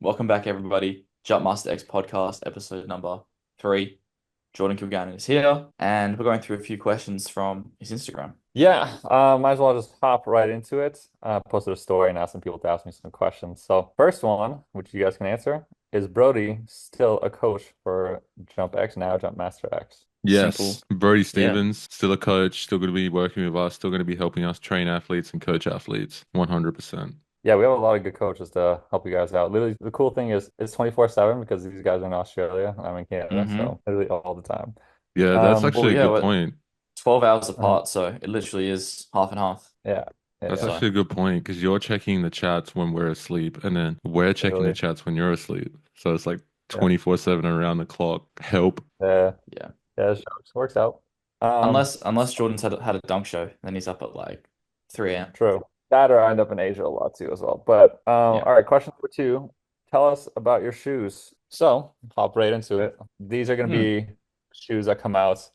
Welcome back, everybody. Jumpmaster X podcast, episode number 3. Jordan Kilgannon is here, and we're going through a few questions from his Instagram. Yeah, might as well just hop right into it. Posted a story and asked some people to ask me some questions. So first one, which you guys can answer, is Brody still a coach for Jump X, now Jump Master X? Simple. Yes, Brody Yeah. Stevens, still a coach, still going to be working with us, still going to be helping us train athletes and coach athletes 100%. Yeah, we have a lot of good coaches to help you guys out. Literally, the cool thing is it's 24/7 because these guys are in Australia and I'm in Canada, Mm-hmm. so literally all the time. Yeah, that's Um, Well, actually a yeah, good we're point. 12 hours mhm, apart, so it literally is half and half. yeah, yeah, That's yeah, So, actually a good point because you're checking the chats when we're asleep and then we're checking the literally. chats when you're asleep. So it's like Yeah, 24/7 around the clock. Help. yeah, yeah. yeah, it works out. Unless Jordan's had a dunk show, then he's up at like 3 a.m. True. That or I end up in Asia a lot too as well. But Yeah. all right, question number two. Tell us about your shoes. So hop right into it. These are gonna Hmm. be shoes that come out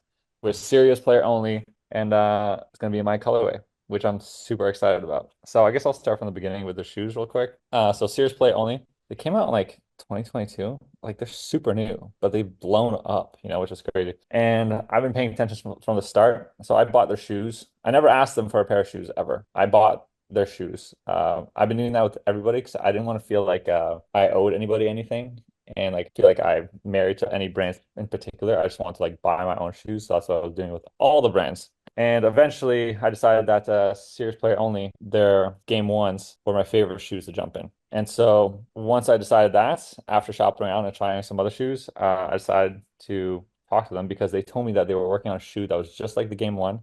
with serious player only, and it's gonna be in my colorway, which I'm super excited about. So I guess I'll start from the beginning with the shoes real quick. So serious player only. They came out in like 2022. Like they're super new, but they've blown up, which is crazy. And I've been paying attention from the start. So I bought their shoes. I never asked them for a pair of shoes ever. I bought their shoes. I've been doing that with everybody because I didn't want to feel like I owed anybody anything and like feel like I'm married to any brand in particular. I just wanted to like buy my own shoes. So that's what I was doing with all the brands. And eventually I decided that serious player only, their game ones were my favorite shoes to jump in. And so once I decided that, after shopping around and trying some other shoes, I decided to talk to them because they told me that they were working on a shoe that was just like the game one,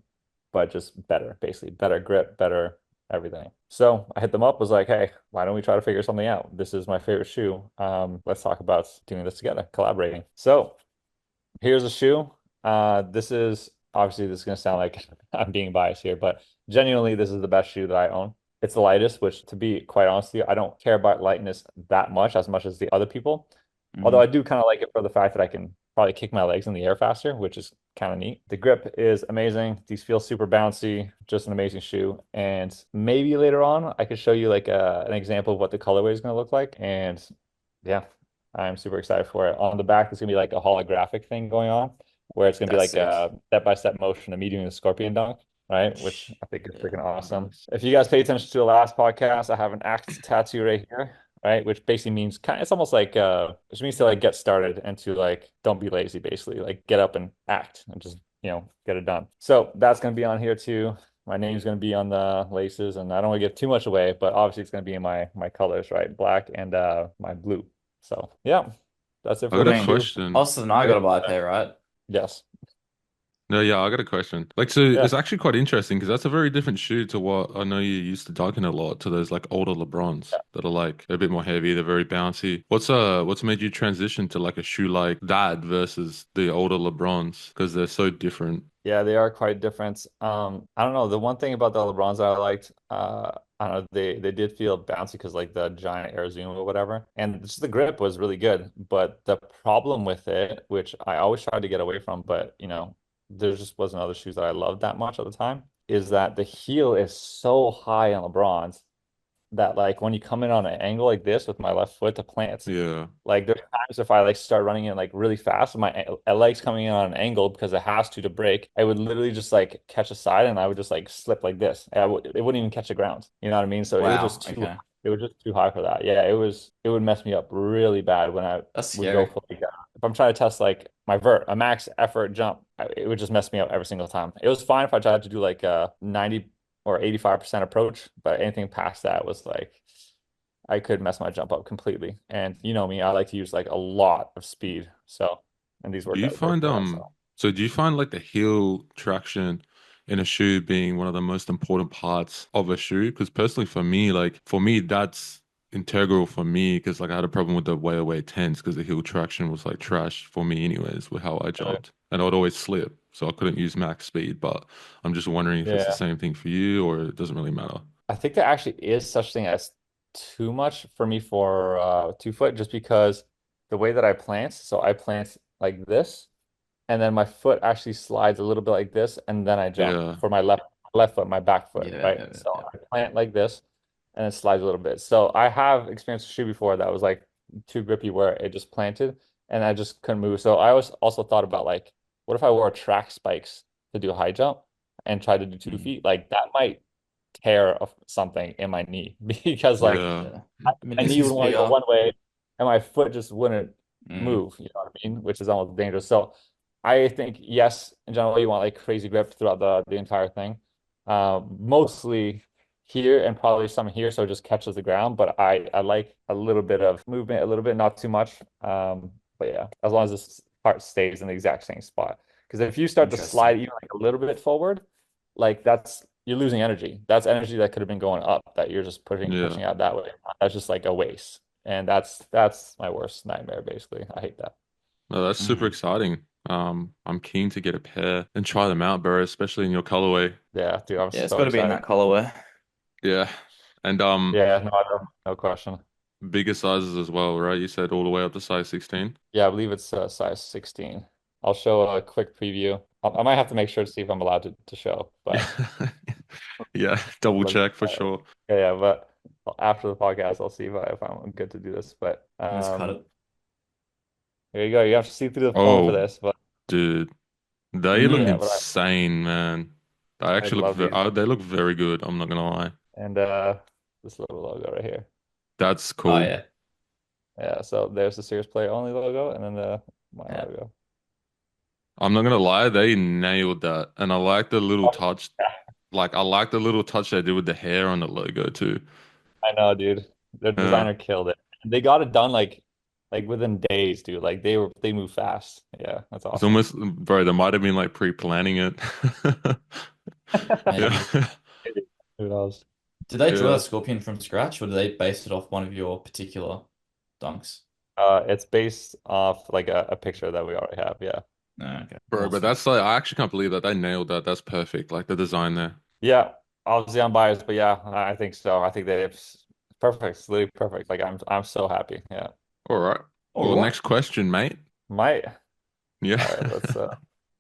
but just better, basically better grip, better everything. So I hit them up, was like, hey, why don't we try to figure something out? This is my favorite shoe. Let's talk about doing this together, collaborating. So here's a shoe. This is obviously this is gonna sound like I'm being biased here, but genuinely, this is the best shoe that I own. It's the lightest, which to be quite honest with you, I don't care about lightness that much as the other people. Although I Hmm. do kind of like it for the fact that I can probably kick my legs in the air faster, which is kind of neat. The grip is amazing. These feel super bouncy, just an amazing shoe. And maybe later on, I could show you like an example of what the colorway is going to look like. And yeah, I'm super excited for it. On the back, there's gonna be like a holographic thing going on where it's gonna be That's like sick. a step-by-step motion of me doing the scorpion dunk, right? Which I think is Yeah. freaking awesome. If you guys pay attention to the last podcast, I have an act tattoo right here, right? Which basically means kind it's almost like it means to like get started and to like don't be lazy, basically. Like get up and act and just, get it done. So that's gonna be on here too. My name's gonna be on the laces, and I don't want to give too much away, but obviously it's gonna be in my colors, right? Black and my blue. So yeah, that's it I for got I the a mean, shoe. question. Austin and I got Yeah. to buy a pair, right? Yes. No, yeah, I got a question. Like, so Yeah. it's actually quite interesting because that's a very different shoe to what I know you used to dunking a lot to those like older LeBrons that are like a bit more heavy, they're very bouncy. What's made you transition to like a shoe like that versus the older LeBrons because they're so different? Yeah, they are quite different. I don't know. The one thing about the LeBrons that I liked, I don't know, they did feel bouncy because like the giant Air Zoom or whatever, and just the grip was really good. But the problem with it, which I always tried to get away from, but there just wasn't other shoes that I loved that much at the time, is that the heel is so high on LeBrons that like when you come in on an angle like this with my left foot to plant, Yeah. like there's times if I like start running in like really fast with my legs coming in on an angle because it has to break, I would literally just like catch a side and I would just like slip like this. It wouldn't even catch the ground. You know what I mean? So Wow. Okay. it was just too high for that. Yeah, it would mess me up really bad when I That's would go scary. for like if I'm trying to test like a max effort jump, it would just mess me up every single time. It was fine if I tried to do like a 90 or 85% approach, but anything past that was like I could mess my jump up completely. And you know me, I like to use like a lot of speed. So, and these Do you work find for that. So, so do you find like the heel traction in a shoe being one of the most important parts of a shoe? Because personally for me that's integral for me because like I had a problem with the way away tens because the heel traction was like trash for me anyways with how I jumped. And I would always slip. So I couldn't use max speed, but I'm just wondering if it's the yeah, same thing for you or it doesn't really matter. I think there actually is such thing as too much for me for 2 foot just because the way that I plant, so I plant like this, and then my foot actually slides a little bit like this, and then I jump Yeah. for my left foot, my back foot, Yeah, right? yeah, So yeah. I plant like this and it slides a little bit. So I have experienced a shoe before that was like too grippy where it just planted and I just couldn't move. So I always also thought about like, what if I wore track spikes to do a high jump and try to do two Mm. feet? Like that might tear of something in my knee because like Yeah. Yeah. I mean, my this knee is would want to go bigger. one way and my foot just wouldn't Mm. move, you know what I mean? Which is almost dangerous. So I think yes, in general, you want like crazy grip throughout the entire thing. Mostly here and probably some here, so it just catches the ground. But I like a little bit of movement, a little bit, not too much. But yeah, as long as this part stays in the exact same spot. Because if you start to slide Interesting. even like a little bit forward, like that's you're losing energy. That's energy that could have been going up that you're just Yeah. pushing out that way. That's just like a waste. And that's my worst nightmare, basically. I hate that. No, that's super Mm. exciting. I'm keen to get a pair and try them out, bro, especially in your colorway. Yeah, dude, I'm Yeah, it's so got to be in excited. that colorway. Yeah. And Yeah, no question. bigger sizes as well, right? You said all the way up to size 16. Yeah, I believe it's size 16. I'll show a quick preview. I might have to make sure to see if I'm allowed to show, Yeah. but Yeah, double let me, check for sure. yeah, but after the podcast, I'll see if I'm good to do this. But Let's cut it. here you go. You have to see through the phone for Oh, this, but dude, they look Mm. yeah, but insane, man. They I actually look love these. they look very good. I'm not gonna lie. And this little logo right here. That's Oh cool. yeah. Yeah, so there's the Serious Player Only logo, and then the my Yeah. logo. I'm not gonna lie, they nailed that. And I like the little Oh, touch. yeah. Like I like the little touch they did with the hair on the logo too. I know, dude. Their Yeah. designer killed it. They got it done like within days, dude. Like they move fast. Yeah, that's It's awesome. almost, bro, they might have been like pre-planning it. Yeah. Maybe. Maybe. Who knows? Did they draw Yeah. that scorpion from scratch, or did they base it off one of your particular dunks? It's based off like a picture that we already have. Yeah. Oh, okay. Bro, but Awesome. that's like I actually can't believe that they nailed that. That's perfect. Like the design there. Yeah. Obviously I'm biased, but yeah, I think so. I think that it's perfect. It's literally perfect. Like I'm so happy. Yeah. All right. All Well, right. next question, mate. Might. Yeah. All right, let's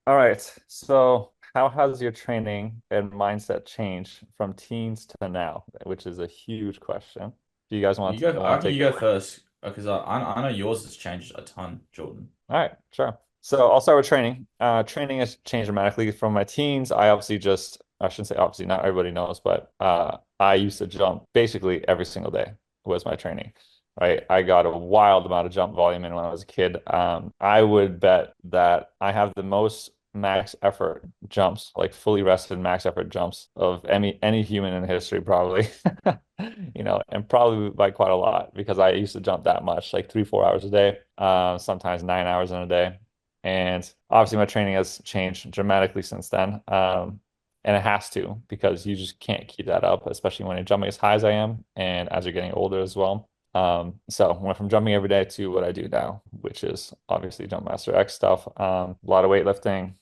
all right. So how has your training and mindset changed from teens to now? Which is a huge question. Do you guys You go. I want to reckon take you it go away? first because I know yours has changed a ton, Jordan. All right, sure. So I'll start with training. Training has changed dramatically from my teens. I obviously just, I shouldn't say obviously, not everybody knows, but I used to jump basically every single day was my training, right? I got a wild amount of jump volume in when I was a kid. I would bet that I have the most max effort jumps, like fully rested max effort jumps of any human in history, probably. You know, and probably by quite a lot because I used to jump that much, like 3, 4 hours a day, sometimes 9 hours in a day. And obviously, my training has changed dramatically since then. And it has to because you just can't keep that up, especially when you're jumping as high as I am and as you're getting older as well. So went from jumping every day to what I do now, which is obviously Jump Master X stuff. A lot of weightlifting,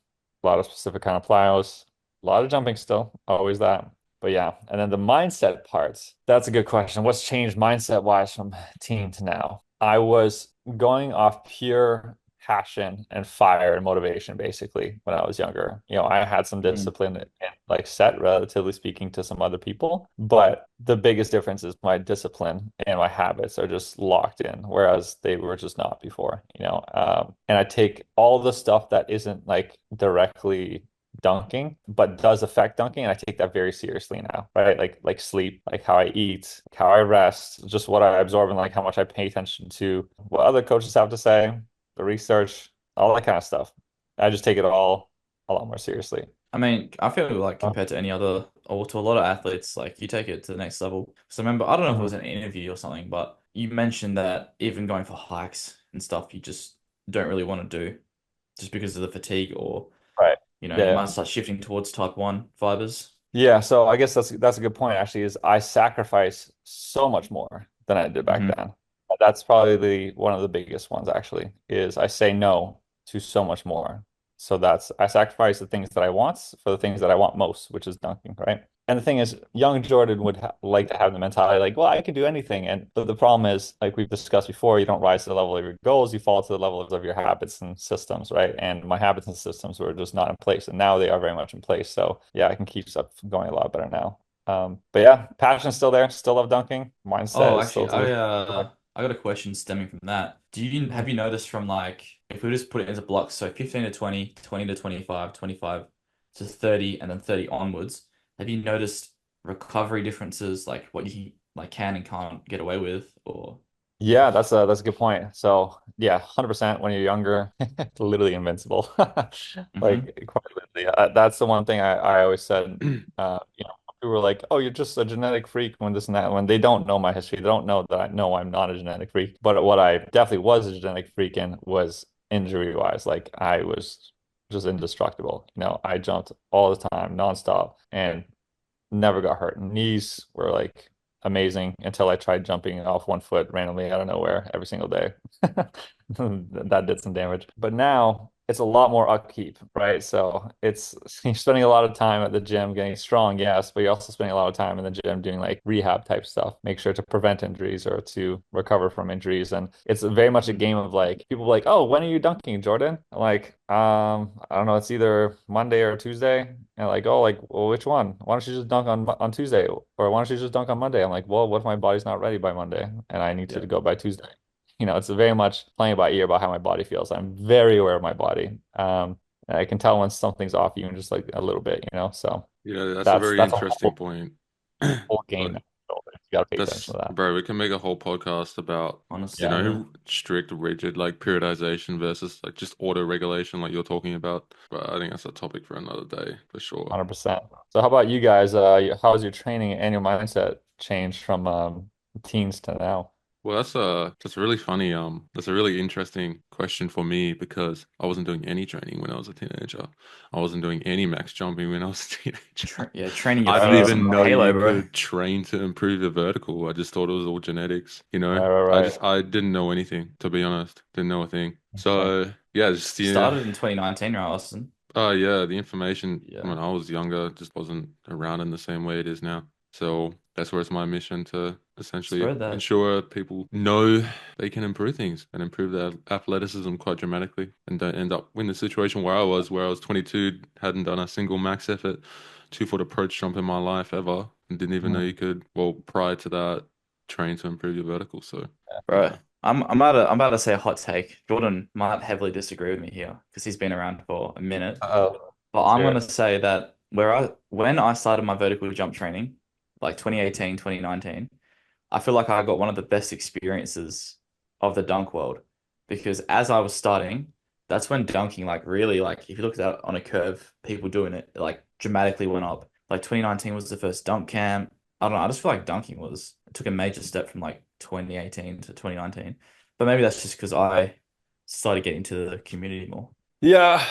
a lot of specific kind of plyos, a lot of jumping still, always that. But yeah, and then the mindset parts, that's a good question. What's changed mindset wise from teen to now? I was going off pure passion and fire and motivation basically when I was younger. You know, I had some Mm. discipline and like set relatively speaking to some other people, but the biggest difference is my discipline and my habits are just locked in, whereas they were just not before, you know. And I take all the stuff that isn't like directly dunking, but does affect dunking, and I take that very seriously now, right? Like sleep, like how I eat, how I rest, just what I absorb, and like how much I pay attention to what other coaches have to say, the research, all that kind of stuff. I just take it all a lot more seriously. I mean, I feel like Uh, compared to any other or to a lot of athletes, like you take it to the next level. So remember, I don't know if it mhm. was an interview or something, but you mentioned that even going for hikes and stuff, you just don't really want to do just because of the fatigue or, Right. you Yeah. might start shifting towards type 1 fibers. Yeah, so I guess that's a good point actually, is I sacrifice so much more than I did back Hmm. then. That's probably one of the biggest ones actually, is I say no to so much more. So that's I sacrifice the things that I want for the things that I want most, which is dunking, right? And the thing is, young Jordan would ha like to have the mentality like, well, I can do anything. And but the problem is, like we've discussed before, you don't rise to the level of your goals, you fall to the level of your habits and systems, right? And my habits and systems were just not in place, and now they are very much in place. So yeah, I can keep stuff going a lot better now. But yeah, passion's still there, still love dunking. Mindset Oh, is still actually, to this. I got a question stemming from that. Have you noticed from like if we just put it into blocks, so 15 to 20, 20 to 25, 25 to 30, and then 30 onwards, have you noticed recovery differences like what you like can and can't get away with or Yeah, that's a good point. So yeah, 100% when you're younger, literally invincible. hmm Like quite literally. That's the one thing I always said. People were like, "Oh, you're just a genetic freak," when this and that. When they don't know my history, they don't know that I know I'm not a genetic freak. But what I definitely was a genetic freak in was injury wise. Like I was just indestructible. I jumped all the time, nonstop, and never got hurt. Knees were like amazing until I tried jumping off one foot randomly out of nowhere every single day. That did some damage. But now it's a lot more upkeep, right? So it's you're spending a lot of time at the gym getting strong, yes, but you're also spending a lot of time in the gym doing like rehab type stuff, make sure to prevent injuries or to recover from injuries. And it's very much a game of like people like, oh, when are you dunking, Jordan? I'm like, I don't know, it's either Monday or Tuesday. And like, oh, like, well, which one? Why don't you just dunk on Tuesday? Or why don't you just dunk on Monday? I'm like, well, what if my body's not ready by Monday and I need to yeah. go by Tuesday? It's very much playing by ear about how my body feels. I'm very aware of my body. And I can tell when something's off even just like a little bit, So Yeah, that's a that's very that's a interesting point. whole game. But You gotta pay attention that's, to that. bro, we can make a whole podcast about, Honestly, yeah. strict, rigid, like periodization versus like just auto regulation, like you're talking about. But I think that's a topic for another day for sure. 100%. So how about you guys? How's your training and your mindset changed from teens to now? Well, that's really funny. That's a really interesting question for me because I wasn't doing any training when I was a teenager. I wasn't doing any max jumping when I was a teenager. Training your I didn't feet is Uh, even some know Halo, you bro. could train to improve your vertical. I just thought it was all genetics, right, right, right. I didn't know anything, to be honest. Didn't know a thing. Okay. So yeah, just You started in 2019, right, Austin? yeah, the information Yeah. when I was younger just wasn't around in the same way it is now. So that's where it's my mission to essentially Spread that. ensure people know they can improve things and improve their athleticism quite dramatically and don't end up in the situation where I was 22, hadn't done a single max effort, 2 foot approach jump in my life ever, and didn't even know Mhm. you could, well, prior to that, train to improve your vertical. So Bro, yeah. I'm about to say a hot take. Jordan might heavily disagree with me here because he's been around for a minute. Uh-oh. But Let's I'm hear gonna it. say that when I started my vertical jump training, like 2018, 2019, I feel like I got one of the best experiences of the dunk world because as I was starting, that's when dunking like really like if you looked at it on a curve, people doing it like dramatically went up. Like 2019 was the first dunk camp. I don't know. I just feel like dunking was it took a major step from like 2018 to 2019. But maybe that's just because I started getting into the community more. Yeah,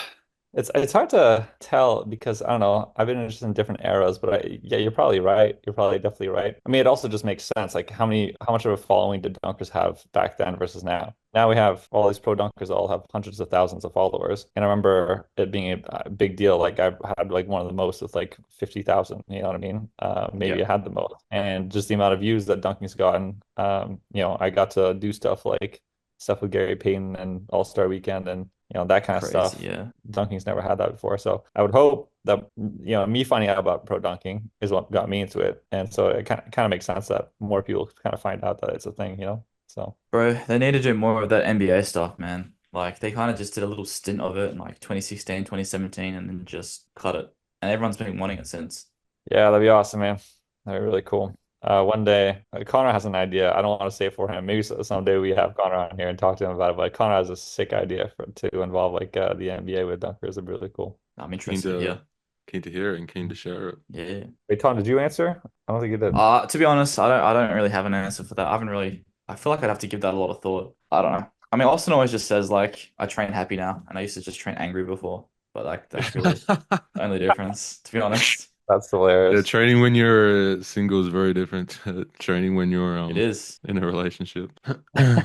it's hard to tell because I don't know. I've been interested in different eras, but yeah, you're probably right. You're probably definitely right. I mean, it also just makes sense. Like how much of a following did dunkers have back then versus now? Now we have all these pro dunkers all have hundreds of thousands of followers, and I remember it being a big deal. Like I had like one of the most with like 50,000. You know what I mean? Maybe Yeah, I had the most, and just the amount of views that dunking's gotten. I got to do stuff with Gary Payton and All Star Weekend and that kind of crazy. stuff. Yeah, Dunking's never had that before. So I would hope that me finding out about pro dunking is what got me into it. And so it kind of makes sense that more people kind of find out that it's a thing. So bro, they need to do more of that NBA stuff, man. Like they kind of just did a little stint of it in like 2016, 2017, and then just cut it. And everyone's been wanting it since. yeah, that'd be awesome, man. That'd be really cool. One day, Connor has an idea. I don't want to say it for him. Maybe someday we have Connor on here and talk to him about it. But Connor has a sick idea to involve like the NBA with dunkers. It'd be really cool. I'm Keen interested to to hear. keen to hear it and keen to share it. Yeah. Wait, Tom, did you answer? I don't think you did. To be honest, I don't really have an answer for that. I haven't really I feel like I'd have to give that a lot of thought. I don't know. I mean, Austin always just says like I train happy now, and I used to just train angry before. But like that's really the only difference, to be honest. That's Yeah, hilarious. training when you're single is very different to training when you're It is. in a relationship. Yeah.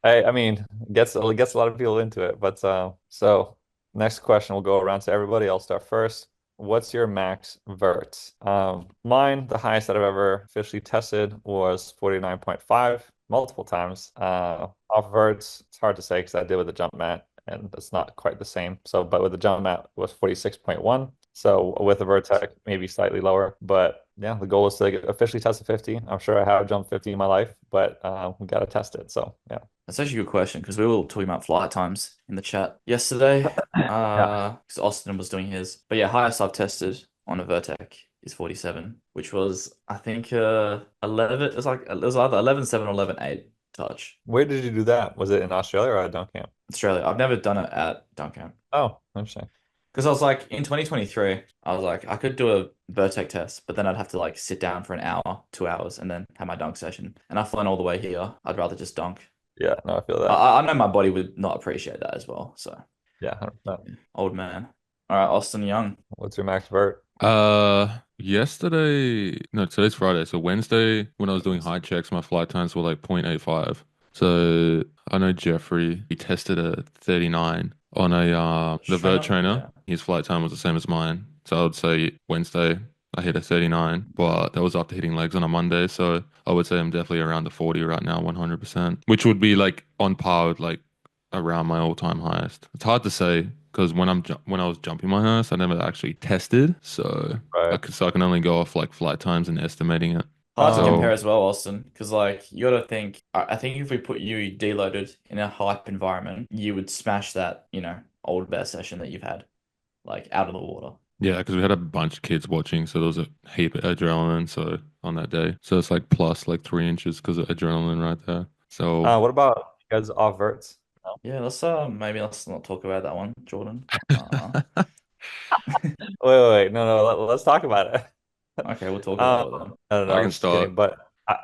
I mean, gets a lot of people into it. But so next question will go around to everybody. I'll start first. What's your max vert? Mine, the highest that I've ever officially tested was 49.5 multiple times. Off verts, it's hard to say because I did with the jump mat and it's not quite the same. But with the jump mat it was 46.1. So with the Vertec, maybe slightly lower, but yeah, the goal is to like, officially test the 50. I'm sure I have jumped 50 in my life, but we got to test it. So yeah. That's actually a good question because we were talking about flight times in the chat yesterday. Yeah. Because Austin was doing his. But yeah, highest I've tested on a Vertec is 47, which was I think 11. It was either 11.7 or 11.8 touch. Where did you do that? Was it in Australia or at dunk camp? Australia. I've never done it at dunk camp Oh, interesting. because I was like in 2023, I was like I could do a Vertec test, but then I'd have to like sit down for an hour, 2 hours, and then have my dunk session. And I've flown all the way here. I'd rather just dunk. Yeah, no, I feel that. I know my body would not appreciate that as well. So. Yeah, 100%. Yeah. Old man. All right, Austin Young. What's your max vert? Yesterday, no, today's Friday. So Wednesday, when I was doing height checks, my flight times were like 0.85. So I know Jeffrey, he tested a 39 on a the vert Trainer? trainer. Yeah. His flight time was the same as mine. So I would say Wednesday I hit a 39, but that was after hitting legs on a Monday. So I would say I'm definitely around the 40 right now, 100%, which would be like on par with like around my all-time highest. It's hard to say because when I was jumping my highest, I never actually tested, so Right. I can only go off like flight times and estimating it. Hard to compare So Um, as well, Austin, because like you got to think. I think if we put you deloaded in a hype environment, you would smash that, old bear session that you've had, like out of the water. yeah, because we had a bunch of kids watching, so there was a heap of adrenaline. So on that day, so it's like plus like 3 inches because of adrenaline right there. So what about you guys off verts? No? Yeah, maybe let's not talk about that one, Jordan. Wait. No. Let's talk about it. Okay, we'll talk about it then. I don't know. I I'm can just kidding. start. But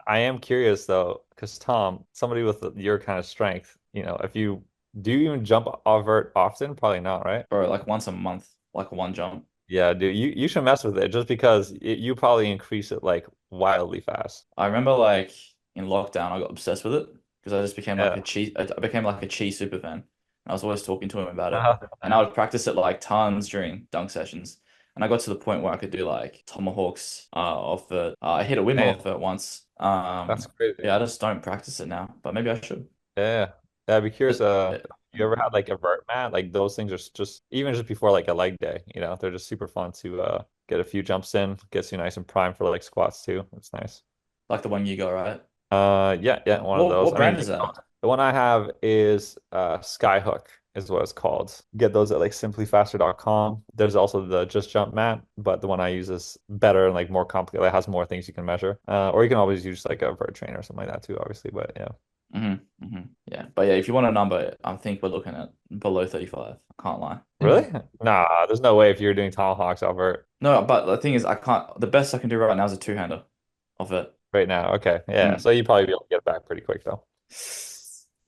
I am curious though, because Tom, somebody with your kind of strength, if you do you even jump off vert often? Probably not, right? Bro, like once a month, like one jump. Yeah, dude, you should mess with it just because you probably increase it like wildly fast. I remember like in lockdown, I got obsessed with it because I just became like Yeah. a cheese. I became like a cheese super fan. I was always talking to him about it, and I would practice it like tons during dunk sessions. And I got to the point where I could do like tomahawks off it. I hit a windmill Man, off it once. that's crazy. Yeah, I just don't practice it now, but maybe I should. Yeah. Yeah, I'd be curious, But you ever had like a vert mat? Like those things are just even just before like a leg day, they're just super fun to get a few jumps in, gets you nice and primed for like squats too. It's nice. like the one you got, right? Yeah, one of What those. what I mean, brand is that? the one I have is Skyhook is what it's called. Get those at like simplyfaster.com. There's also the Just Jump mat, but the one I use is better and like more complicated. It has more things you can measure. Or you can always use like a vert trainer or something like that too, obviously. But yeah. Yeah, but yeah, if you want a number, I think we're looking at below 35. I can't lie. Really? Nah, there's no way if you're doing tomahawks off vert No, but the thing is, I can't. The best I can do right now is a two-hander of it. right now. Okay. Yeah. Mm. So you probably be able to get it back pretty quick though.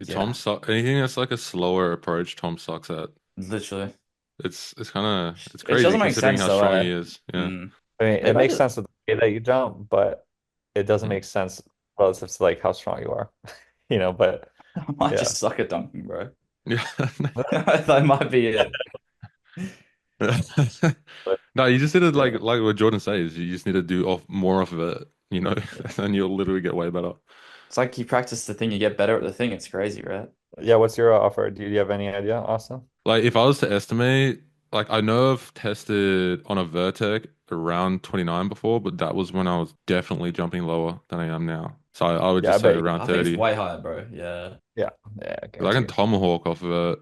Yeah, Anything that's like a slower approach, Tom sucks at. literally. It's kind of it's It crazy doesn't make considering sense how though, strong he eh? is. Yeah. Mm. I mean, it Maybe I makes just, sense with the way that you jump, but it doesn't Mm. make sense relative to like how strong you are. But I might yeah. just suck at dunking, bro. Yeah. That might be it. But No, you just need to Yeah, like what Jordan says. You just need to do off more of it, yeah. and you'll literally get way better. It's like you practice the thing, you get better at the thing. It's crazy, right? yeah, what's your offer? Do you have any idea, Austin? Like if I was to estimate, like I know I've tested on a Vertec around 29 before, but that was when I was definitely jumping lower than I am now. So I would Yeah, I just say bet you around I think it's 30. way higher, bro. Yeah, Yeah, yeah, I 'Cause I guarantee can you. tomahawk off of it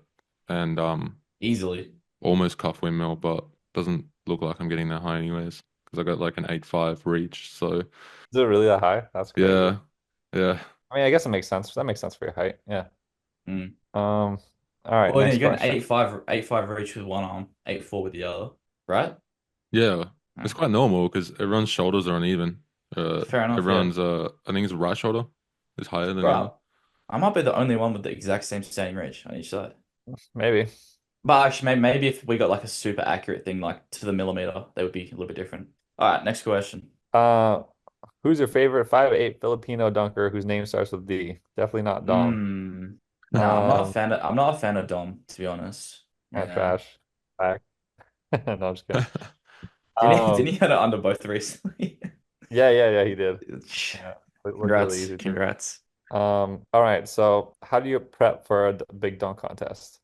and easily. almost cuff windmill, but doesn't look like I'm getting that high anyways. Because I got like an 8.5 reach. So Is it really that high? That's crazy. yeah, yeah. I mean, I guess it makes sense. That makes sense for your height. Yeah. Mm. Um, all right, Well, yeah, next you got an question. 8.5 reach with one arm, 8.4 with the other, right? Yeah, it's Yeah. quite normal because everyone's shoulders are uneven. Fair enough, yeah. Everyone's I think his right shoulder is higher than the other. Bro, I might be the only one with the exact same standing reach on each side. Maybe. But actually, maybe if we got like a super accurate thing, like to the millimeter, they would be a little bit different. All right, next question. Uh, who's your favorite 5'8" Filipino dunker whose name starts with D? Definitely not Dom. No, Um, I'm not a fan of Dom, to be honest. Yeah. trash. Back. No, I'm just kidding. Didn't Um, he had it under both recently? yeah, he did. Yeah, it looked really Congrats, easy too. congrats. All right. So, how do you prep for a big dunk contest?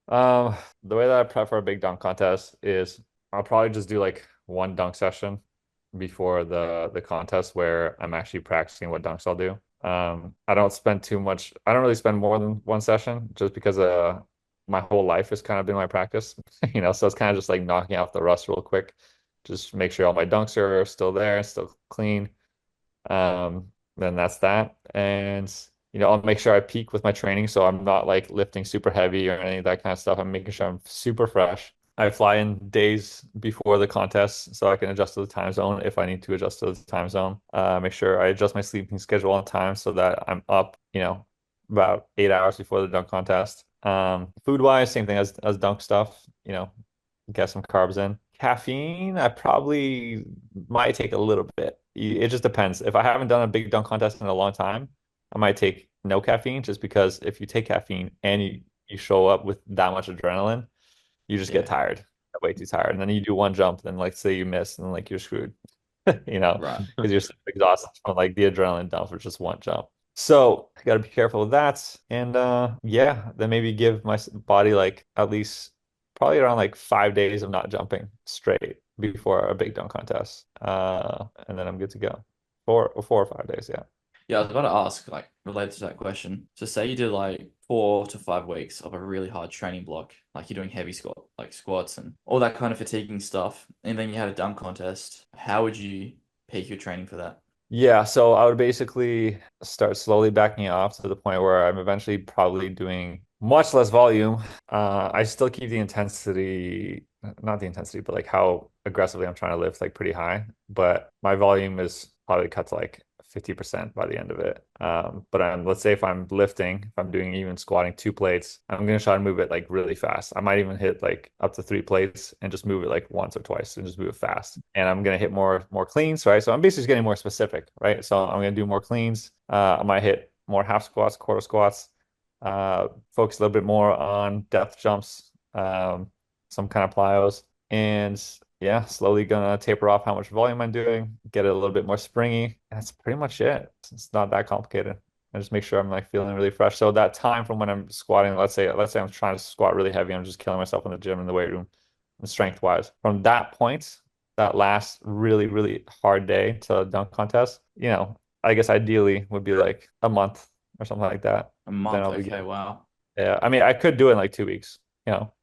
The way that I prep for a big dunk contest is I'll probably just do like one dunk session before the contest where I'm actually practicing what dunks I'll do. I don't spend too much. I don't really spend more than one session just because my whole life has kind of been my practice, so it's kind of just like knocking out the rust real quick. Just make sure all my dunks are still there, still clean. Then that's that. And I'll make sure I peak with my training so I'm not like lifting super heavy or any of that kind of stuff. I'm making sure I'm super fresh. I fly in days before the contest so I can adjust to the time zone if I need to adjust to the time zone. Make sure I adjust my sleeping schedule on time so that I'm up, about 8 hours before the dunk contest. Food wise, same thing as dunk stuff, get some carbs in. Caffeine, I probably might take a little bit. It just depends. If I haven't done a big dunk contest in a long time, I might take no caffeine just because if you take caffeine and you show up with that much adrenaline, you just get Yeah. tired, way too tired. And then you do one jump, then like say you miss, and like you're screwed, Right. because you're so exhausted from like the adrenaline dump for just one jump. So I gotta be careful with that. And yeah, then maybe give my body like at least probably around like 5 days of not jumping straight before a big dunk contest. And then I'm good to go. 4 or 5 days, yeah. Yeah, I was about to ask, like, related to that question. So say you did like 4 to 5 weeks of a really hard training block, like you're doing heavy squats and all that kind of fatiguing stuff, and then you had a dunk contest. How would you peak your training for that? Yeah, so I would basically start slowly backing off to the point where I'm eventually probably doing much less volume. I still keep the intensity, not the intensity, but like how aggressively I'm trying to lift, like pretty high. But my volume is probably cut to like 50% by the end of it. But let's say if I'm lifting, if I'm doing even squatting 2 plates, I'm gonna try to move it like really fast. I might even hit like up to 3 plates and just move it like once or twice and just move it fast. And I'm gonna hit more cleans, right? So I'm basically just getting more specific, right? So I'm gonna do more cleans. I might hit more half squats, quarter squats, focus a little bit more on depth jumps, some kind of plyos, and yeah, slowly gonna taper off how much volume I'm doing, get it a little bit more springy. That's pretty much it. It's not that complicated. I just make sure I'm like feeling really fresh. So that time from when I'm squatting, let's say I'm trying to squat really heavy, I'm just killing myself in the gym in the weight room, and strength wise. From that point, that last really, really hard day to dunk contest, I guess ideally would be like a month or something like that. A Then month. I'll be Okay, good. wow. Yeah, I mean, I could do it in like 2 weeks. You know,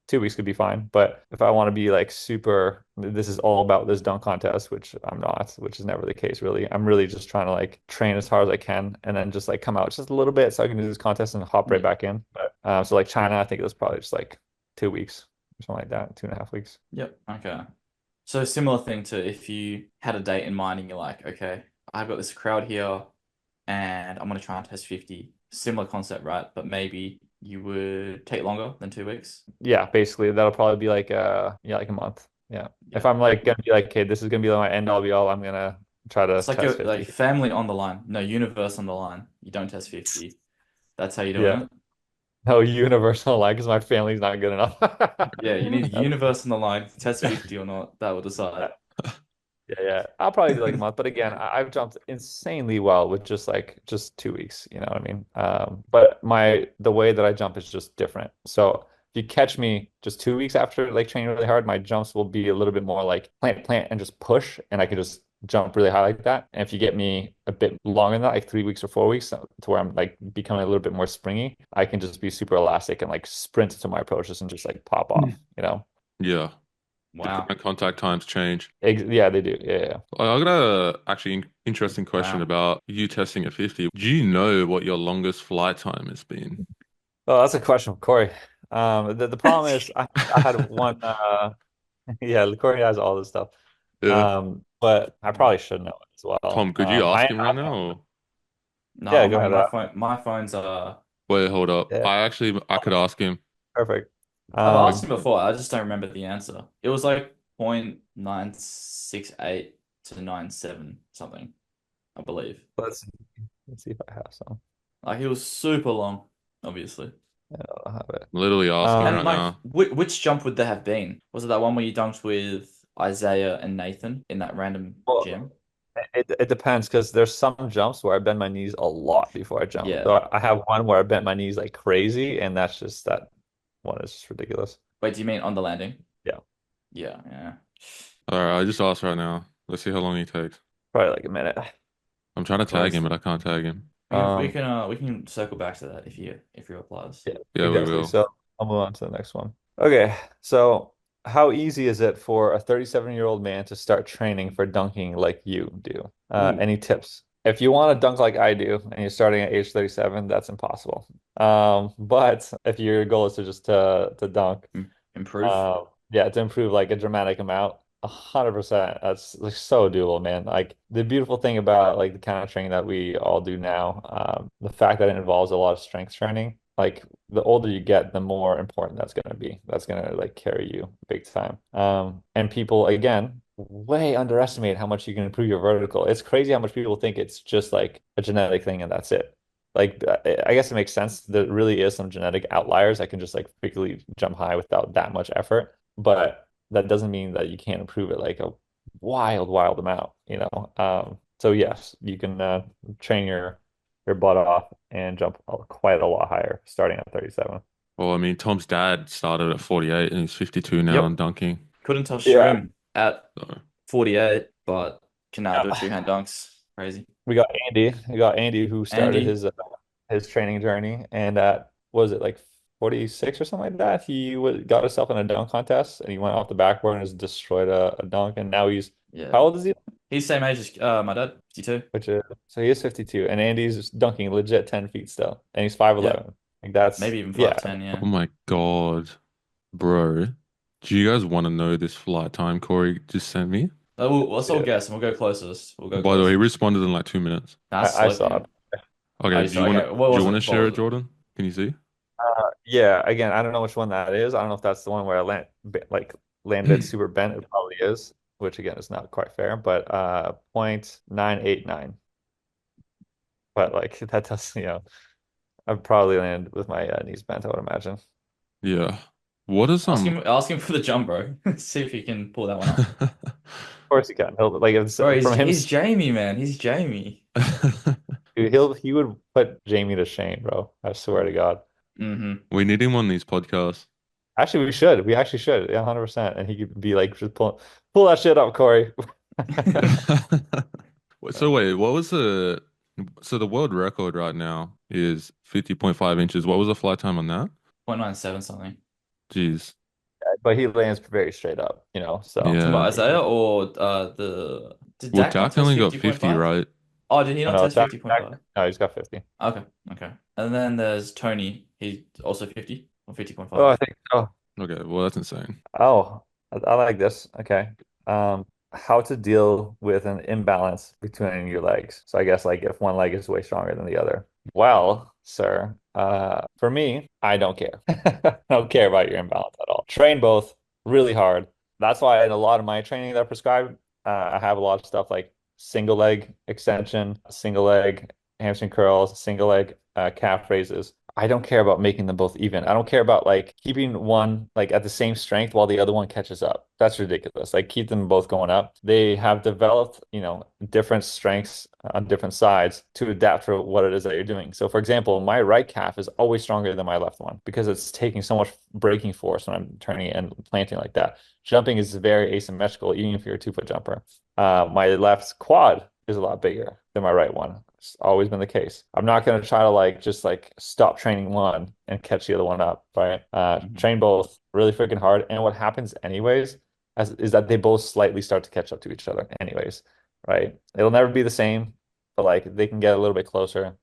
2 weeks could be fine. But if I want to be like super, this is all about this dunk contest, which I'm not, which is never the case really. I'm really just trying to like train as hard as I can and then just like come out just a little bit so I can do this contest and hop right Yeah. back in. But so like China, I think it was probably just like 2 weeks or something like that, 2.5 weeks. Yep. Okay. So similar thing to if you had a date in mind and you're like, okay, I've got this crowd here and I'm gonna try and test 50. Similar concept, right? But maybe you would take longer than 2 weeks. Yeah, basically that'll probably be like yeah, like a month. Yeah. If Yeah. I'm like gonna be like, okay, this is gonna be my end all be all, I'm gonna try to It's like test your like 50. family on the line. No, universe on the line. You don't test 50. That's how you're doing Yeah. it. No universal line because my family's not good enough. Yeah, you need That's universe on the line. Test 50 or not. That will decide. Yeah, yeah. I'll probably do like a month, but again, I've jumped insanely well with just 2 weeks, you know what I mean? But the way that I jump is just different. So if you catch me just 2 weeks after like training really hard, my jumps will be a little bit more like plant and just push, and I can just jump really high like that. And if you get me a bit longer than that, like 3 weeks or 4 weeks, to where I'm like becoming a little bit more springy, I can just be super elastic and like sprint to my approaches and just like pop off, you know? Yeah, Wow. different contact times change. Yeah, they do. Yeah, yeah. I got a actually interesting question Wow. about you testing at 50. Do you know what your longest flight time has been? Oh, that's a question for Corey. The problem is I had one yeah, Corey has all this stuff. Yeah. But I probably should know it as well. Tom, could you ask him right now? Or... Yeah, No, go my ahead. my phone my phone's Wait, hold up. Yeah, I could ask him. perfect. I've Like, asked Um him before, I just don't remember the answer. It was like 0.968 to 97 something, I believe. let's let's see if I have some. Like it was super long, obviously. Yeah, I'll have it. literally asking And right Um like, now. which jump would there have been? Was it that one where you dunked with Isaiah and Nathan in that random well, gym? it depends because there's some jumps where I bend my knees a lot before I jump. Yeah. So I have one where I bent my knees like crazy, and that one is just ridiculous. Wait, do you mean on the landing? Yeah. Yeah, yeah. All right, I just asked right now. Let's see how long he takes. Probably like a minute. I'm trying to tag him, Close. but I can't tag him. Um, We can circle back to that if he replies. yeah, Yeah, we exactly. will. So I'll move on to the next one. Okay, so how easy is it for a 37-year-old man to start training for dunking like you do? Ooh, Any tips? If you want to dunk like I do and you're starting at age 37, that's impossible. But if your goal is to just to dunk, improve. yeah, to improve like a dramatic amount, 100%. That's like so doable, man. Like the beautiful thing about like the kind of training that we all do now, the fact that it involves a lot of strength training, like the older you get, the more important that's gonna be. That's gonna like carry you big time. And people again way underestimate how much you can improve your vertical. It's crazy how much people think it's just like a genetic thing and that's it. Like I guess it makes sense. There really is some genetic outliers that can just like quickly jump high without that much effort, but that doesn't mean that you can't improve it like a wild amount, you know. So yes, you can train your butt off and jump quite a lot higher starting at 37. Well, I mean, Tom's dad started at 48 and he's 52 now and Yep. dunking. Couldn't touch Yeah. Shroom at So, 48, but can now do Yeah. two-hand dunks. Crazy. We got Andy. We got Andy who started Andy, his training journey, and at was it like 46 or something like that? He got himself in a dunk contest, and he went off the backboard and just destroyed a dunk. And now he's yeah. how old is he? He's same age as my dad, 52. Which is so he is 52, and Andy's dunking legit 10 feet still, and he's Yeah. 5'11. Like that's Maybe even yeah. 5'10, yeah. oh my God, bro. Do you guys want to know this flight time Corey just sent me? Let's all Yeah. guess and we'll go closest. We'll go By the way, he closest. responded in like 2 minutes. That's I slow for saw him. it. Oh, Okay, you saw, okay, what do you was want to it? What share was it, it? Jordan? Can you see? Yeah, again, I don't know which one that is. I don't know if that's the one where I landed super bent. It probably is, which again is not quite fair, but 0.989. But like that does, I'd probably land with my knees bent, I would imagine. Of Yeah. What is Ask him for the jump, bro. See if he can pull that one off. course he can. He'll like if it's Bro, from him. he's Jamie, man. He's Jamie. He would put Jamie to shame, bro. I swear to God. Hmm. We need him on these podcasts. Actually, we should. We actually should. Yeah, 100%. And he could be like, just pull that shit up, Corey. So wait, what was the world record right now is 50.5 inches. What was the flight time on that? 0.97 something. Jeez. But he lands very straight up, so. Talking about Yeah. Isaiah or the did Well, Dak not Dak test only got 50, 50.5? right? Oh, did he Oh, not no, test 50.5? no, he's got 50. Okay, okay. And then there's Tony. He's also 50 or Oh, 50.5. I think so. Okay, well that's insane. Oh, I like this. Okay. How to deal with an imbalance between your legs. So I guess like if one leg is way stronger than the other. Well, sir, for me, I don't care. I don't care about your imbalance at all. Train both really hard. That's why in a lot of my training that I prescribe, I have a lot of stuff like single leg extension, single leg hamstring curls, single leg calf raises. I don't care about making them both even. I don't care about like keeping one like at the same strength while the other one catches up. That's ridiculous. Like keep them both going up. They have developed, different strengths on different sides to adapt for what it is that you're doing. So for example, my right calf is always stronger than my left one because it's taking so much braking force when I'm turning and planting like that. Jumping is very asymmetrical, even if you're a 2-foot jumper. My left quad is a lot bigger than my right one. It's always been the case. I'm not going to try to like just like stop training one and catch the other one up, right? Hmm. Train both really freaking hard. And what happens anyways is that they both slightly start to catch up to each other anyways, right? It'll never be the same, but like they can get a little bit closer and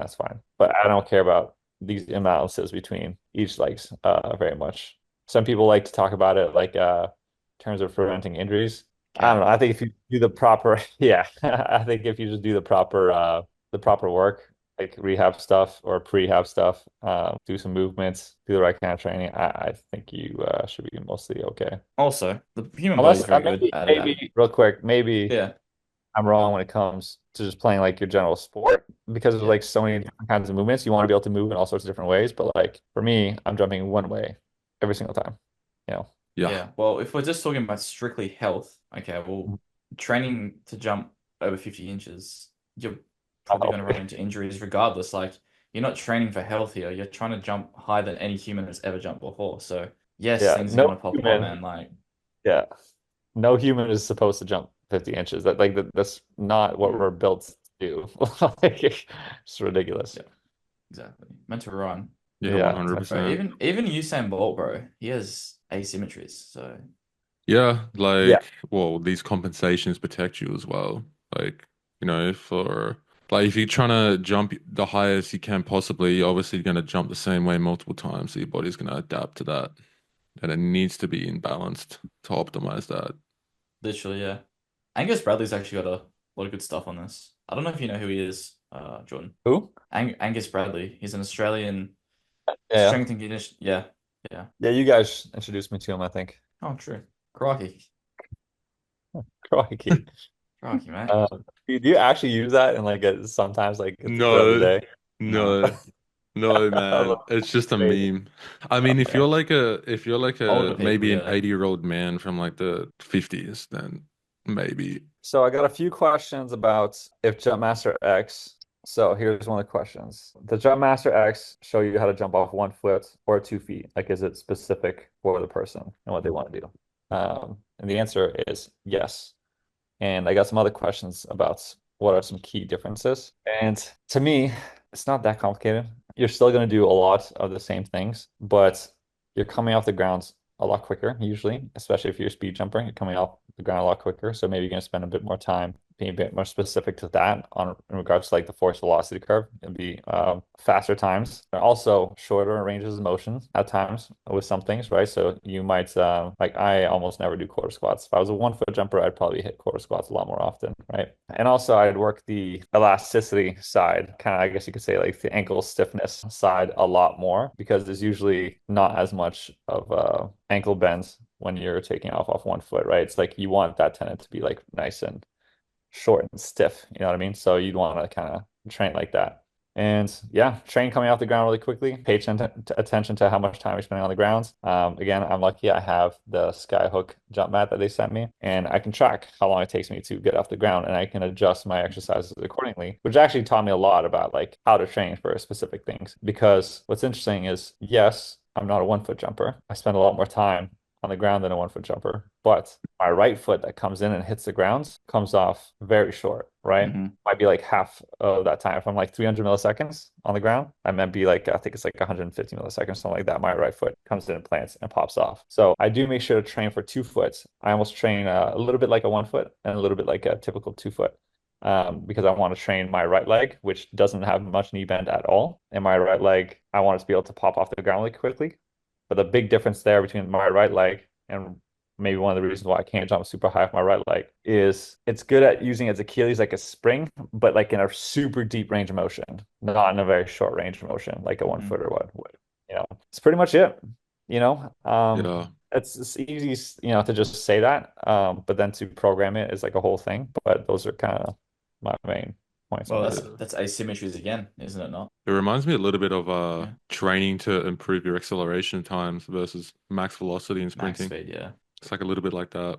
that's fine. But I don't care about these imbalances between each legs very much. Some people like to talk about it like in terms of preventing injuries. I don't Cap. know. I think if you do the proper, yeah, I think if you just do the proper work, like rehab stuff or prehab stuff, do some movements, do the right kind of training, I think you should be mostly okay. Also, the human body Unless is very good maybe at maybe real quick, maybe yeah, I'm wrong when it comes to just playing like your general sport because there's yeah. like so many different kinds of movements. You want to be able to move in all sorts of different ways, but like for me, I'm jumping one way every single time. You know. Yeah. Yeah. Well, if we're just talking about strictly health, okay, well, training to jump over 50 inches, you're Not probably going to run healthy. into injuries regardless. Like, you're not training for health here. You're trying to jump higher than any human has ever jumped before. So, yes, Yeah, things are no going to pop up, human. man. Like, Yeah, no human is supposed to jump 50 inches. That's not what we're built to do. Like, it's ridiculous. Yeah, exactly. Meant to run. Yeah, Yeah, it's meant to Bro, 100%. even Usain Bolt, bro, he has asymmetries. So Yeah, Yeah. well, these compensations protect you as well. Like, for like if you're trying to jump the highest you can possibly, you're obviously going to jump the same way multiple times, so your body's going to adapt to that. And it needs to be in balanced to optimize that. literally, yeah. Angus Bradley's actually got a lot of good stuff on this. I don't know if you know who he is, Jordan. Who? Angus Bradley. He's an Australian Yeah. strength and condition. Yeah, yeah. Yeah, you guys introduced me to him, I think. Oh, true. Crikey, Crikey. crikey, mate. Do you actually use that in like sometimes like throughout the No, day? No, no, no, I love man. It's just a crazy. meme. I mean, if yeah. you're like Older a people, maybe an yeah. 80-year-old man from like the 50s, then maybe. So I got a few questions about if Jumpmaster X. So here's one of the questions. Does Jumpmaster X show you how to jump off 1 foot or 2 feet? Like, is it specific for the person and what they want to do? And the answer is yes. And I got some other questions about what are some key differences. And to me, it's not that complicated. You're still going to do a lot of the same things, but you're coming off the ground a lot quicker, usually, especially if you're a speed jumper, you're coming off the ground a lot quicker. So maybe you're going to spend a bit more time being a bit more specific to that on in regards to like the force velocity curve and be faster times. They're also shorter ranges of motion at times with some things, right? So you might like I almost never do quarter squats. If I was a 1 foot jumper, I'd probably hit quarter squats a lot more often, right? And also I'd work the elasticity side, kind of I guess you could say like the ankle stiffness side a lot more because there's usually not as much of ankle bends when you're taking off 1 foot, right? It's like you want that tendon to be like nice and short and stiff. You know what I mean? So you'd want to kind of train like that. And yeah, train coming off the ground really quickly. Pay attention to how much time you're spending on the ground. Again, I'm lucky I have the Skyhook jump mat that they sent me, and I can track how long it takes me to get off the ground, and I can adjust my exercises accordingly, which actually taught me a lot about like how to train for specific things. Because what's interesting is, yes, I'm not a 1 foot jumper. I spend a lot more time on the ground than a 1 foot jumper. But my right foot that comes in and hits the ground comes off very short, right? Hmm. Might be like half of that time. If I'm like 300 milliseconds on the ground, I might be like, I think it's like 150 milliseconds, something like that. My right foot comes in and plants and pops off. So I do make sure to train for 2 foot. I almost train a little bit like a 1 foot and a little bit like a typical 2 foot. Because I want to train my right leg, which doesn't have much knee bend at all. And my right leg, I want it to be able to pop off the ground really quickly. But the big difference there between my right leg and maybe one of the reasons why I can't jump super high with my right leg is it's good at using its Achilles like a spring, but like in a super deep range of motion, not in a very short range of motion, like a 1 footer would. It's pretty much it. You know, Yeah. it's easy, to just say that, but then to program it is like a whole thing. But those are kind of my main points on Well, that. that's asymmetries again, isn't it not? It reminds me a little bit of Yeah. training to improve your acceleration times versus max velocity in Max sprinting. speed, yeah. It's like a little bit like that.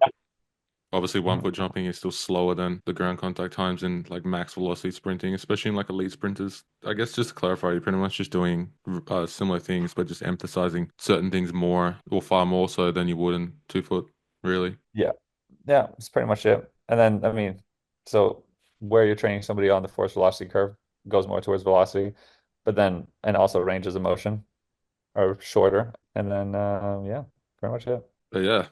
Obviously, 1 foot jumping is still slower than the ground contact times in like max velocity sprinting, especially in like elite sprinters. I guess just to clarify, you're pretty much just doing similar things, but just emphasizing certain things more or far more so than you would in 2 foot, really. Yeah. Yeah, it's pretty much it. And then, I mean, so where you're training somebody on the force velocity curve goes more towards velocity, but then, and also ranges of motion are shorter. And then, yeah, pretty much it. But yeah,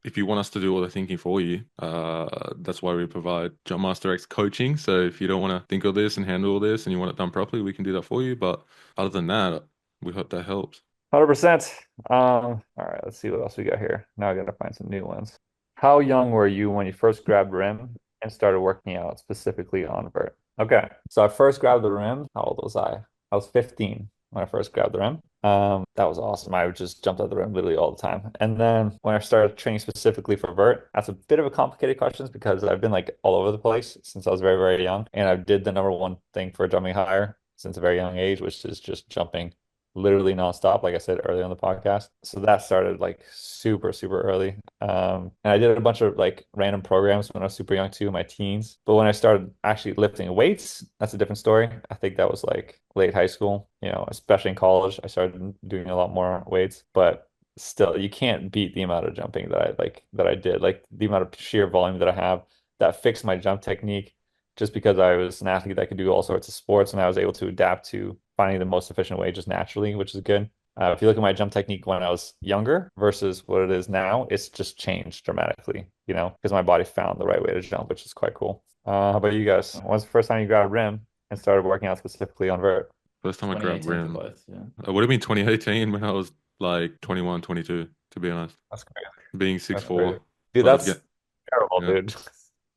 if you want us to do all the thinking for you, that's why we provide Jumpmaster X coaching. So if you don't want to think of this and handle all this and you want it done properly, we can do that for you. But other than that, we hope that helps. 100%. All right, let's see what else we got here. Now I gotta find some new ones. How young were you when you first grabbed rim and started working out specifically on vert? Okay, so I first grabbed the rim. How old was I? I was 15 when I first grabbed the rim. That was awesome. I would just jump at the rim literally all the time. And then when I started training specifically for vert, that's a bit of a complicated question because I've been like all over the place since I was very, very young. And I did the number one thing for jumping higher since a very young age, which is just jumping literally nonstop, like I said earlier on the podcast. So that started like super, super early. And I did a bunch of like random programs when I was super young too, in my teens. But when I started actually lifting weights, that's a different story. I think that was like late high school, especially in college. I started doing a lot more weights, but still you can't beat the amount of jumping that I did, like the amount of sheer volume that I have. that fixed my jump technique just because I was an athlete that could do all sorts of sports and I was able to adapt to finding the most efficient way just naturally, which is good. If you look at my jump technique when I was younger versus what it is now, it's just changed dramatically, because my body found the right way to jump, which is quite cool. How about you guys? When was the first time you grabbed rim and started working out specifically on vert? First time I grabbed 2018 for rim. both. Yeah. It would have been 2018 when I was like 21, 22, to be honest. That's crazy. Being six That's crazy. four, Dude, but that's get terrible, yeah. dude.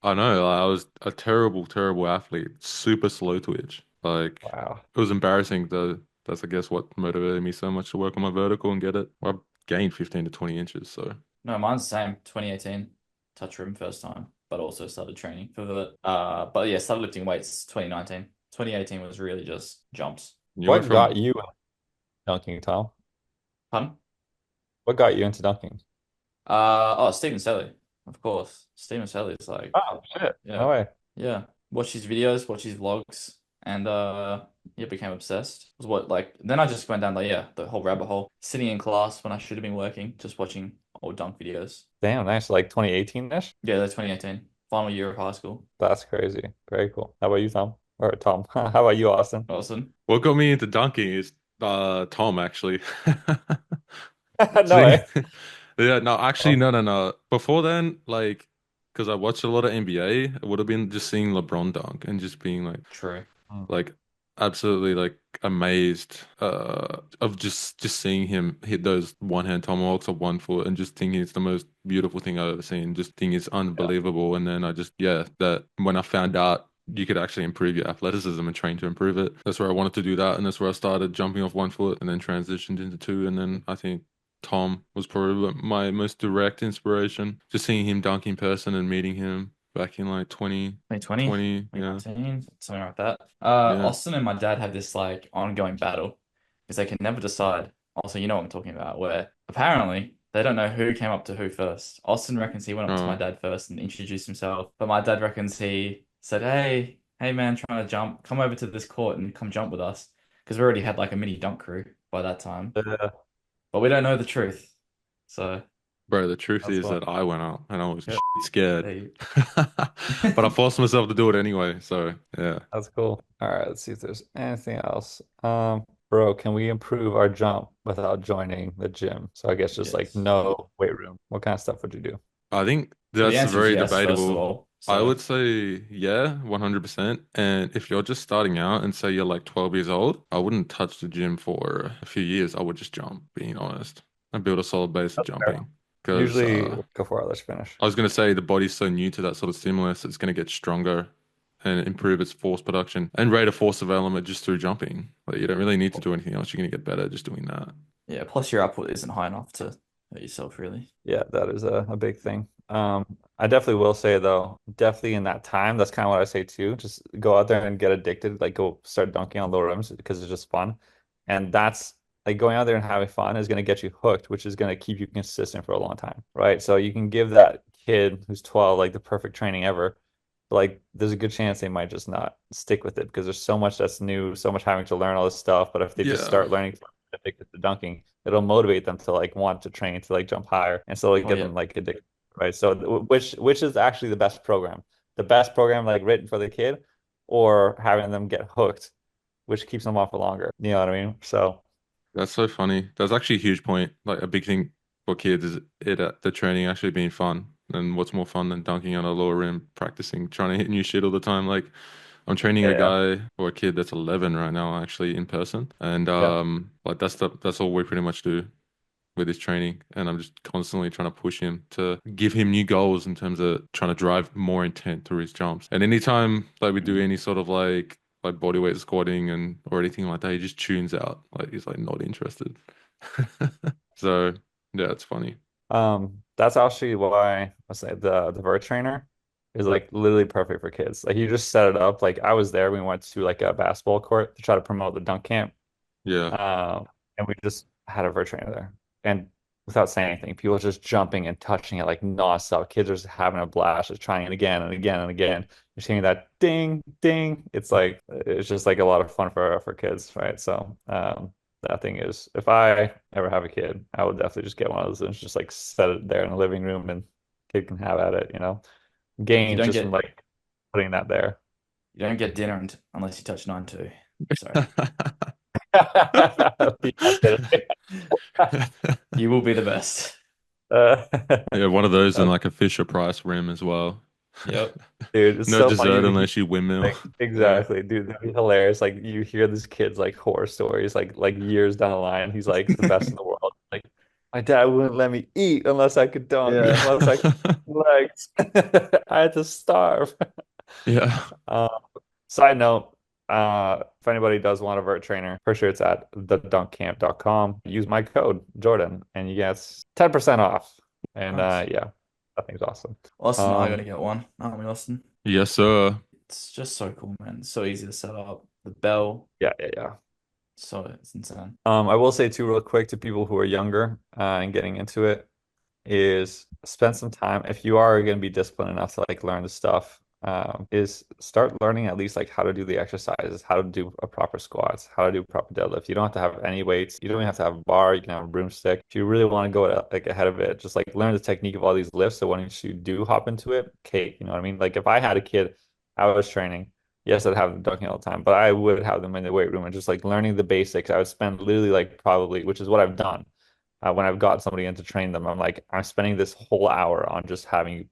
I know, like, I was a terrible, terrible athlete. Super slow twitch. Like Wow. it was embarrassing though. That's I guess what motivated me so much to work on my vertical and get it. I gained 15 to 20 inches, so No, mine's the same. 2018, touch rim first time, but also started training for the. But yeah, started lifting weights 2019. 2018 was really just jumps. you went What got from you into dunking, Tom? Pardon? What got you into dunking? Oh, Stephen Selly, of course. Stephen Selly is like, Oh, shit. yeah, No way. yeah. Watch his videos, watch his vlogs, and yeah, became obsessed. Was what like then I just went down like yeah, the whole rabbit hole. Sitting in class when I should have been working, just watching old dunk videos. Damn, nice. Like 2018-ish? Yeah, that's 2018, final year of high school. That's crazy. Very cool. How about you, Tom? Or Tom? How about you, Austin? Awesome. what got me into dunking is Tom actually. No Seeing, way. yeah, no, actually, Oh, no. Before then, like, because I watched a lot of NBA, it would have been just seeing LeBron dunk and just being True. mm, like absolutely like amazed of just seeing him hit those one hand tomahawks of 1 foot and just thinking it's the most beautiful thing I've ever seen. Just think it's yeah. unbelievable. And then I just that when I found out you could actually improve your athleticism and train to improve it. That's where I wanted to do that, and that's where I started jumping off 1 foot and then transitioned into two. And then I think Tom was probably my most direct inspiration. Just seeing him dunk in person and meeting him back in like 2020, 2020. Yeah. 2019, something like that. Yeah. Austin and my dad have this like ongoing battle because they can never decide. Also, you know what I'm talking about, where apparently they don't know who came up to who first. Austin reckons he went up to my Oh, dad first and introduced himself, but my dad reckons he said, hey man, trying to jump, come over to this court and come jump with us. Because we already had like a mini dunk crew by that time, Yeah, but we don't know the truth. So, bro, the truth that's is fun. that I went out and I was yep. scared. Hey. But I forced myself to do it anyway. So, yeah. That's cool. All right, let's see if there's anything else. Bro, can we improve our jump without joining the gym? So I guess just like Yes. no weight room. What kind of stuff would you do? I think Well, the that's answer is very yes, first of debatable. all. I So, would say, yeah, 100%. And if you're just starting out and say you're like 12 years old, I wouldn't touch the gym for a few years. I would just jump, being honest, and build a solid base of That's fair. jumping. Because Usually go for it. Let's finish. I was going to say the body's so new to that sort of stimulus, it's going to get stronger and improve its force production and rate of force development just through jumping. Like you don't really need to do anything else. You're going to get better just doing that. yeah, plus your output isn't high enough to hurt yourself, really. Yeah, that is a big thing. I definitely will say though, definitely in that time, that's kind of what I say too. Just go out there and get addicted, like go start dunking on low rims because it's just fun. And that's like going out there and having fun is going to get you hooked, which is going to keep you consistent for a long time, right? So you can give that kid who's 12 like the perfect training ever, but like there's a good chance they might just not stick with it because there's so much that's new, so much having to learn all this stuff. But if they just Yeah, start learning addicted to dunking, it'll motivate them to like want to train to like jump higher and slowly Oh get yeah. them like addicted, right? So which is actually the best program? The best program like written for the kid or having them get hooked, which keeps them off for longer. You know what I mean? So that's so funny. That's actually a huge point. Like a big thing for kids is the training actually being fun. And what's more fun than dunking on a lower rim, practicing, trying to hit new shit all the time. Like I'm training a yeah, guy or a kid that's 11 right now, actually in person, and yeah. like that's all we pretty much do with his training, and I'm just constantly trying to push him to give him new goals in terms of trying to drive more intent through his jumps. And anytime like we do Mm. any sort of like body weight squatting and or anything like that, he just tunes out. Like he's like not interested. So yeah, it's funny. That's actually why I say the vert trainer is like literally perfect for kids. Like you just set it up. Like I was there, we went to like a basketball court to try to promote the dunk camp. Yeah, And we just had a vert trainer there. And without saying anything, people just jumping and touching it like nonstop. Kids are just having a blast, just trying it again and again and again. You're seeing that ding, ding. It's just like a lot of fun for kids, right? So that thing is if I ever have a kid, I would definitely just get one of those and just like set it there in the living room and kid can have at it, you know? You gained don't just from get like putting that there. you don't get dinner unless you touch 9-2. Sorry. Yeah, did it. You will be the best. Uh, Yeah, one of those and that's- like a Fisher Price rim as well. Yep. dude, it's No so funny dessert to hear. unless you windmill. Like Yeah. exactly, dude, that'd be hilarious. Like you hear this kid's like horror stories, like years down the line. He's like the best in the world. Like my dad wouldn't let me eat unless I could dunk, Yeah. unless I could legs. I had to starve. Yeah. Uh, Side note, if anybody does want a vert trainer, for sure it's at thedunkcamp.com. Use my code Jordan and you get 10% off. And Nice. yeah, that thing's awesome. Austin, I gotta Um, get one. Aren't we, Austin? Yes, sir. It's just so cool, man. It's so easy to set up. The bell, yeah. so it's insane. I will say too, real quick to people who are younger and getting into it, is spend some time if you are going to be disciplined enough to like learn the stuff. Is start learning at least like how to do the exercises, how to do a proper squats, how to do proper deadlift. You don't have to have any weights. You don't even have to have a bar. You can have a broomstick. If you really want to go like ahead of it, just like learn the technique of all these lifts. So when you do hop into it, cake. You know what I mean? Like if I had a kid, I was training. Yes, I'd have them dunking all the time, but I would have them in the weight room and just like learning the basics. I would spend literally like probably, which is what I've done when I've got somebody in to train them, I'm like, I'm spending this whole hour on just having you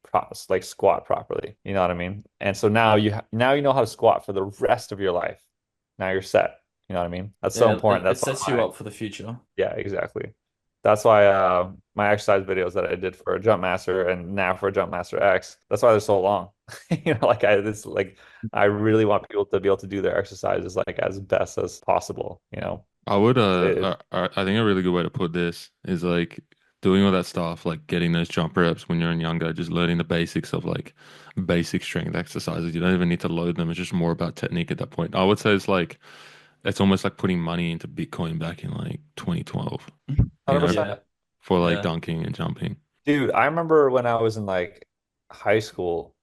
like squat properly. You know what I mean? And so now now you know how to squat for the rest of your life. Now you're set. You know what I mean? That's so Yeah, important. it That's sets you why up for the future. yeah, exactly. That's why my exercise videos that I did for Jump Master and now for Jump Master X, that's why they're so long. You know, like I really want people to be able to do their exercises like as best as possible, you know. I would It, I think a really good way to put this is like doing all that stuff, like getting those jump reps when you're younger, just learning the basics of like basic strength exercises. You don't even need to load them. It's just more about technique at that point. I would say it's like it's almost like putting money into Bitcoin back in like 2012, you know, 100%. Yeah, for like yeah. dunking and jumping. Dude, I remember when I was in like high school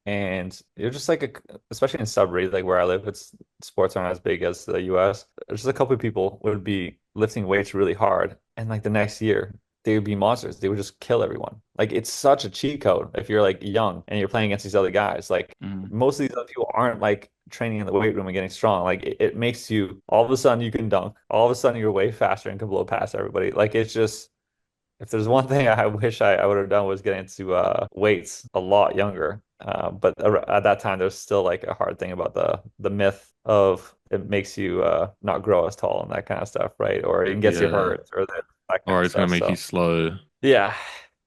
and it was just like especially in Sudbury, like where I live, it's sports aren't as big as the US. Just a couple of people would be lifting weights really hard and like the next year they would be monsters. They would just kill everyone. Like it's such a cheat code if you're like young and you're playing against these other guys. Like Mm. most of these other people aren't like training in the weight room and getting strong. Like it makes you all of a sudden you can dunk. All of a sudden you're way faster and can blow past everybody. Like it's just if there's one thing I wish I would have done was get into weights a lot younger. But at that time, there's still like a hard thing about the myth of it makes you not grow as tall and that kind of stuff, right? Or it gets you Yeah. hurt or that kind Or of it's gonna stuff. make you So slow. yeah,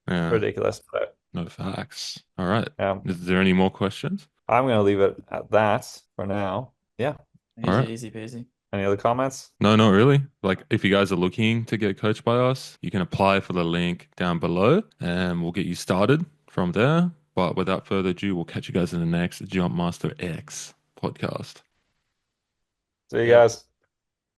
Yeah. ridiculous. But No facts. All right. yeah, Is there any more questions? I'm gonna leave it at that for now. Yeah. All Easy, right. easy peasy. Any other comments? No, not really. Like, if you guys are looking to get coached by us, you can apply for the link down below and we'll get you started from there. But without further ado, we'll catch you guys in the next Jump Master X podcast. See you Yep. guys.